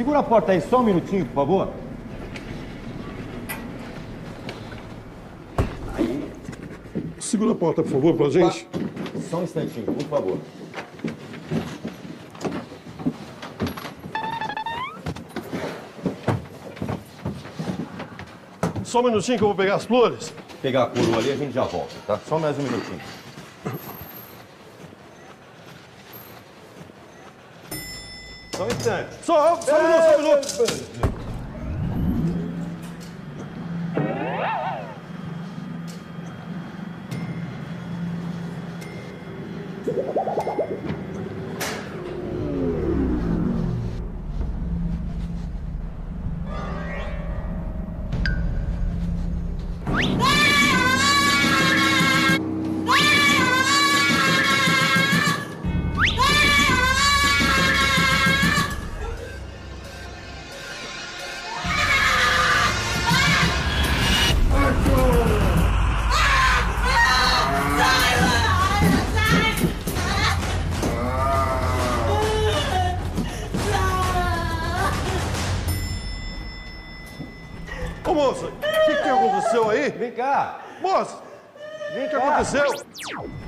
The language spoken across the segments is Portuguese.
Segura a porta aí, só um minutinho, por favor. Aí. Segura a porta, por favor, pra gente. Só um instantinho, por favor. Só um minutinho que eu vou pegar as flores. Pegar a coroa ali, a gente já volta, tá? Só mais um minutinho. Só um instante. Só um minuto. Ô, moça, o que aconteceu aí? Vem cá. Moça, Vem o que cá. aconteceu?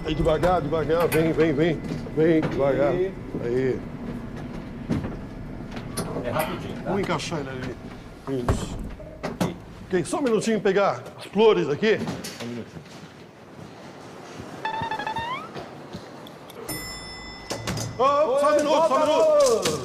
Aí, devagar, vem. Vem, devagar. Aí. É rapidinho, tá? Vamos encaixar ele ali. Isso. Ok, só um minutinho pegar as flores aqui. Um minutinho. Oh, só um minuto.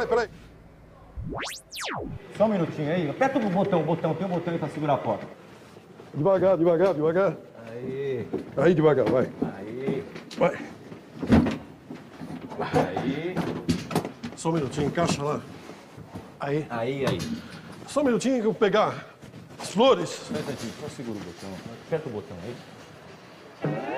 Peraí. Só um minutinho aí. Aperta o botão, tem um botão aí pra segurar a porta. Devagar. Aí. Aí, devagar, vai. Aí. Vai. Aí. Só um minutinho, encaixa lá. Aí. Aí. Só um minutinho que eu vou pegar as flores. Só um instantinho, só segura o botão. Aperta o botão aí.